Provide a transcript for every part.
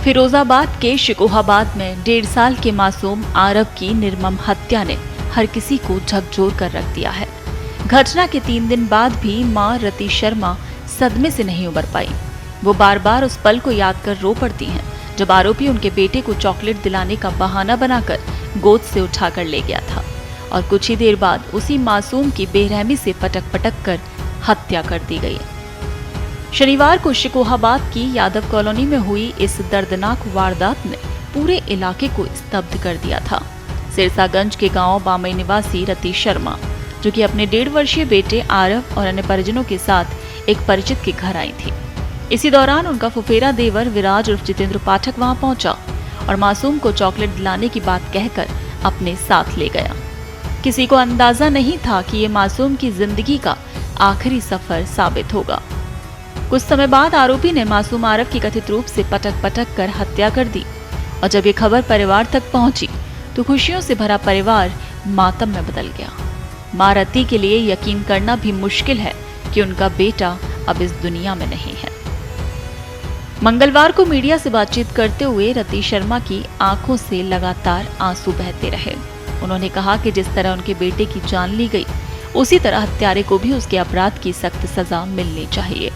फिरोजाबाद के शिकोहाबाद में 1.5 साल के मासूम आरव की निर्मम हत्या ने हर किसी को झकझोर कर रख दिया है। घटना के 3 दिन बाद भी मां रति शर्मा सदमे से नहीं उबर पाई। वो बार बार उस पल को याद कर रो पड़ती हैं जब आरोपी उनके बेटे को चॉकलेट दिलाने का बहाना बनाकर गोद से उठाकर ले गया था और कुछ ही देर बाद उसी मासूम की बेरहमी से पटक पटक कर हत्या कर दी गई। शनिवार को शिकोहाबाद की यादव कॉलोनी में हुई इस दर्दनाक वारदात ने पूरे इलाके को स्तब्ध कर दिया था। सिरसागंज के गांव बामई निवासी रति शर्मा, जो कि अपने 1.5 वर्षीय बेटे आरव और अन्य परिजनों के साथ एक परिचित के घर आई थी। इसी दौरान उनका फुफेरा देवर विराज उर्फ जितेंद्र पाठक वहां पहुंचा और मासूम को चॉकलेट दिलाने की बात कहकर अपने साथ ले गया। किसी को अंदाजा नहीं था कि ये मासूम की जिंदगी का आखिरी सफर साबित होगा। कुछ समय बाद आरोपी ने मासूम आरव की कथित रूप से पटक पटक कर हत्या कर दी और जब ये खबर परिवार तक पहुंची तो खुशियों से भरा परिवार मातम में बदल गया। मां रति के लिए यकीन करना भी मुश्किल है कि उनका बेटा अब इस दुनिया में नहीं है। मंगलवार को मीडिया से बातचीत करते हुए रति शर्मा की आंखों से लगातार आंसू बहते रहे। उन्होंने कहा कि जिस तरह उनके बेटे की जान ली गई, उसी तरह हत्यारे को भी उसके अपराध की सख्त सजा मिलनी चाहिए।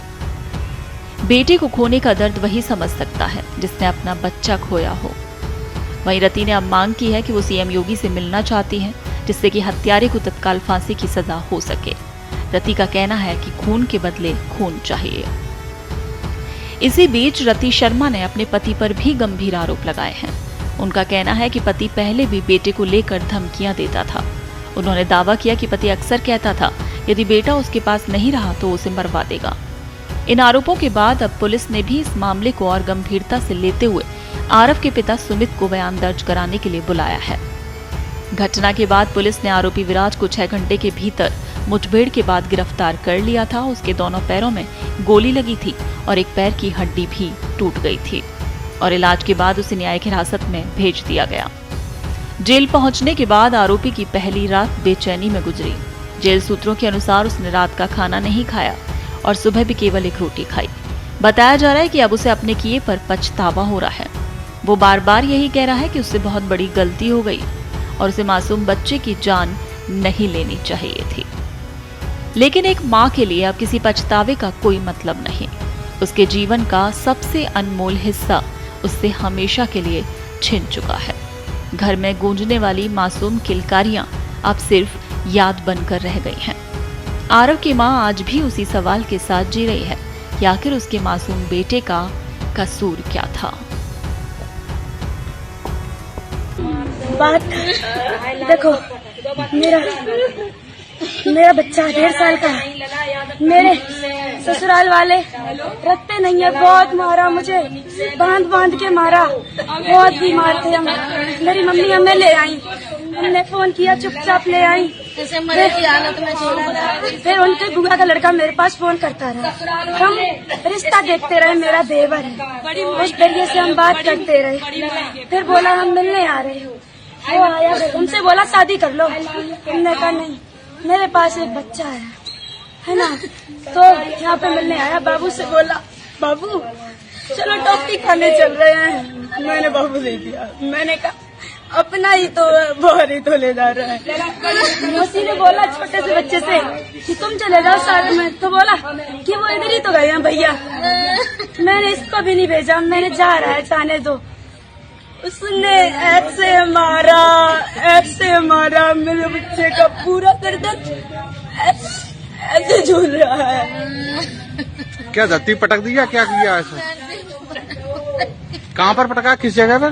बेटे को खोने का दर्द वही समझ सकता है जिसने अपना बच्चा खोया हो। वहीं रति ने अब मांग की है कि वो सीएम योगी से मिलना चाहती हैं, जिससे कि हत्यारे को तत्काल फांसी की सजा हो सके। रति का कहना है कि खून के बदले खून चाहिए। इसी बीच रति शर्मा ने अपने पति पर भी गंभीर आरोप लगाए हैं। उनका कहना है कि पति पहले भी बेटे को लेकर धमकियां देता था। उन्होंने दावा किया कि पति अक्सर कहता था यदि बेटा उसके पास नहीं रहा तो उसे मरवा देगा। इन आरोपों के बाद अब पुलिस ने भी इस मामले को और गंभीरता से लेते हुए आरव के पिता सुमित को बयान दर्ज कराने के लिए बुलाया है। घटना के बाद पुलिस ने आरोपी विराज को 6 घंटे के भीतर मुठभेड़ के बाद गिरफ्तार कर लिया था। उसके दोनों पैरों में गोली लगी थी और एक पैर की हड्डी भी टूट गई थी और इलाज के बाद उसे न्यायिक हिरासत में भेज दिया गया। जेल पहुंचने के बाद आरोपी की पहली रात बेचैनी में गुजरी। जेल सूत्रों के अनुसार उसने रात का खाना नहीं खाया और सुबह भी केवल एक रोटी खाई। बताया जा रहा है कि अब उसे अपने किए पर पछतावा हो रहा है। वो बार बार यही कह रहा है कि उससे बहुत बड़ी गलती हो गई और उसे मासूम बच्चे की जान नहीं लेनी चाहिए थी। लेकिन एक मां के लिए अब किसी पछतावे का कोई मतलब नहीं। उसके जीवन का सबसे अनमोल हिस्सा उससे हमेशा के लिए छिन चुका है। घर में गूंजने वाली मासूम किलकारियां अब सिर्फ याद बनकर रह गई हैं। आरव की मां आज भी उसी सवाल के साथ जी रही है कि आखिर उसके मासूम बेटे का कसूर क्या था। बात देखो, मेरा बच्चा 1.5 साल का है। मेरे ससुराल वाले रखते नहीं है, बहुत मारा मुझे, बांध के मारा। बहुत बीमार थे हम। मेरी मम्मी हमें ले आई, हमने फोन किया, चुपचाप ले आई। फिर उनके बुआ का लड़का मेरे पास फोन करता रहा। हम रिश्ता देखते रहे, मेरा देवर है, उस तरीके से हम बात करते रहे। फिर बोला हम मिलने आ रहे हो। वो आया, उनसे बोला शादी कर लो। हमने कहा नहीं, मेरे पास एक बच्चा है ना। तो यहाँ पे मिलने आया। बाबू से बोला बाबू चलो टॉफी खाने चल रहे हैं। मैंने बाबू से किया, मैंने कहा अपना ही तो बहुत ही तो ले जा रहा है। मौसी ने बोला छोटे से बच्चे से कि तुम चले जाओ साथ में, तो बोला कि वो इधर ही तो गए हैं भैया। मैंने इसको भी नहीं भेजा, मैंने जा रहा है जाने दो। उसने ऐसे मारा मेरे बच्चे का पूरा गर्दन ऐसे झूल रहा है। क्या धरती पटक दिया, क्या किया ऐसा? कहाँ पर पटका, किस जगह पर?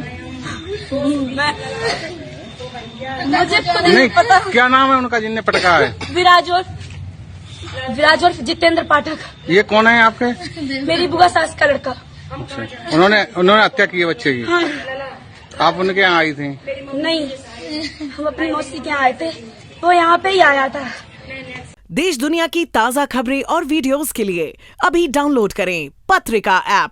मुझे खुद नहीं पता। क्या नाम है उनका जिनने पटका है? विराज और जितेंद्र पाठक। ये कौन है आपके? मेरी बुआ सास का लड़का। उन्होंने हत्या की है बच्चे की? हाँ। आप उनके यहाँ आई थी? नहीं, हम अपनी मौसी के यहाँ आए थे, वो यहाँ पे ही आया था। देश दुनिया की ताज़ा खबरें और वीडियोस के लिए अभी डाउनलोड करें पत्रिका ऐप।